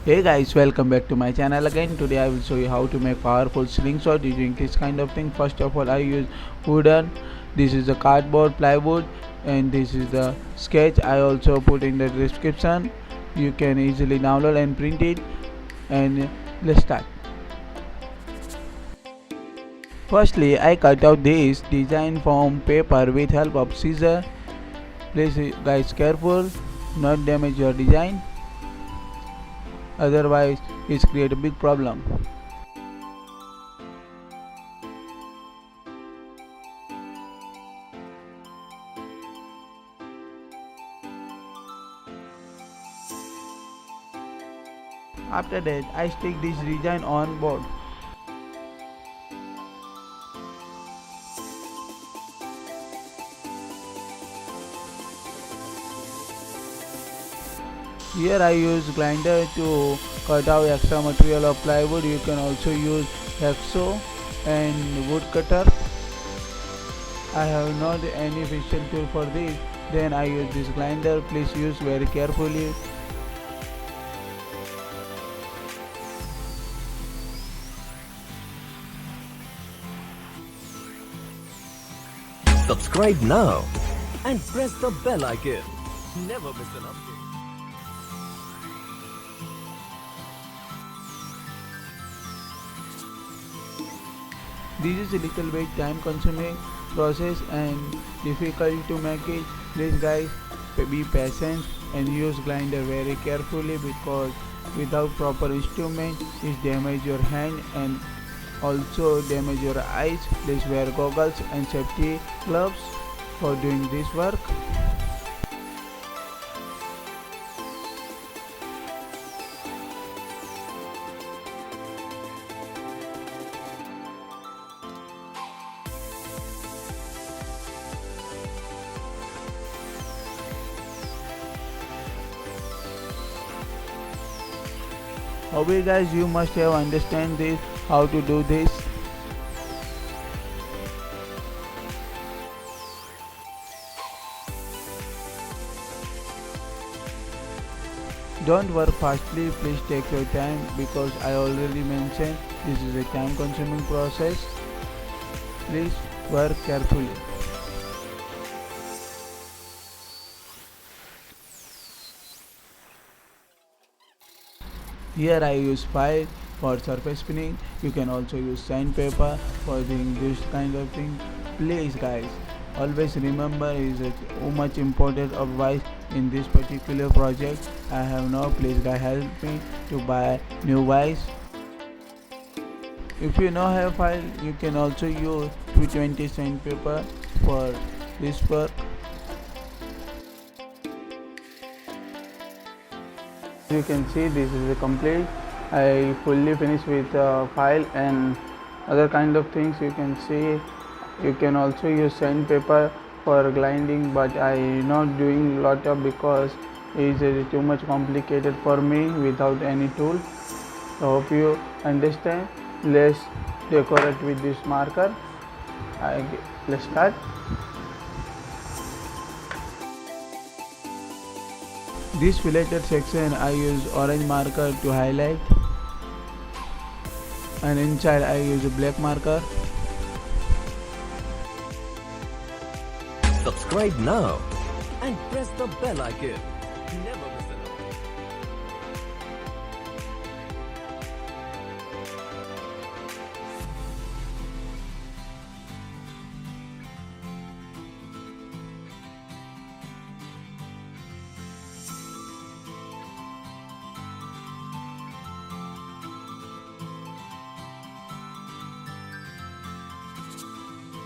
Hey guys, welcome back to my channel again. Today I will show you how to make powerful slingshot using this kind of thing. First of all, I use wooden. This is the cardboard, plywood, and this is the sketch. I also put in the description. You can easily download and print it. And let's start. Firstly, I cut out this design from paper with help of scissor. Please guys careful, not damage your design. Otherwise, it create a big problem. After that, I stick this design on board. Here I use grinder to cut out extra material of plywood. You can also use hacksaw and wood cutter. I have not any special tool for this. Then I use this grinder. Please use very carefully. Subscribe now and press the bell icon. Never miss an update. This is a little bit time consuming process and difficult to make it. Please guys be patient and use grinder very carefully because without proper instrument it damage your hand and also damage your eyes. Please wear goggles and safety gloves for doing this work. Okay guys, you must have understand this how to do this. Don't work fastly, please take your time because I already mentioned this is a time consuming process. Please work carefully. Here I use file for surface spinning. You can also use sandpaper for doing this kind of thing. Please guys, always remember is too much important advice in this particular project. I have no, please guys help me to buy new wires. If you don't have file, you can also use 220 sandpaper for this work. You can see this is a complete. I fully finished with file and other kind of things. You can see you can also use sandpaper for grinding, but I not doing lot of because it is too much complicated for me without any tool. So hope you understand. Let's decorate with this marker. Let's start. This filleted section I use orange marker to highlight, and inside I use a black marker. Subscribe now and press the bell icon. Never miss an update.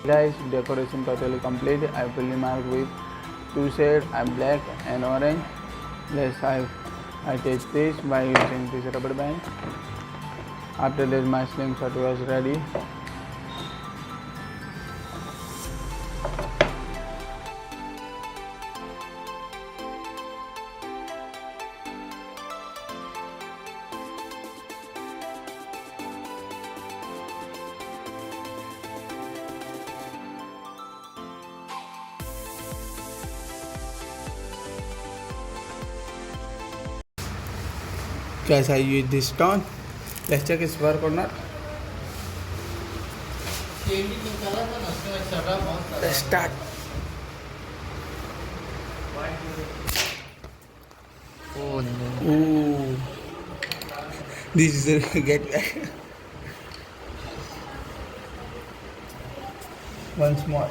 Guys, decoration totally complete. I fully marked with two shades, black and orange. I test this by using this rubber band. After that my slingshot was ready. Guys, I use this stone. Let's check its work or not. Let's start. Oh no. Ooh. This is the get back. Once more.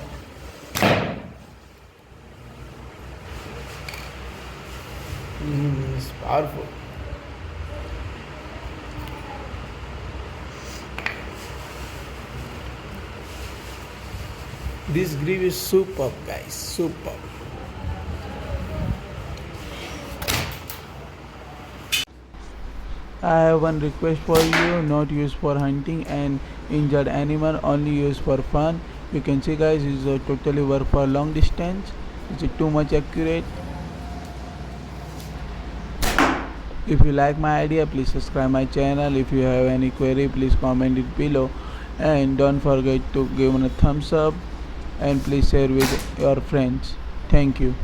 It's powerful. This grip is superb, guys. Superb. I have one request for you, not used for hunting and injured animal, only used for fun. You can see guys, it's totally work for long distance. Is it too much accurate? If you like my idea, please subscribe my channel. If you have any query, please comment it below. And don't forget to give it a thumbs up and please share with your friends. Thank you.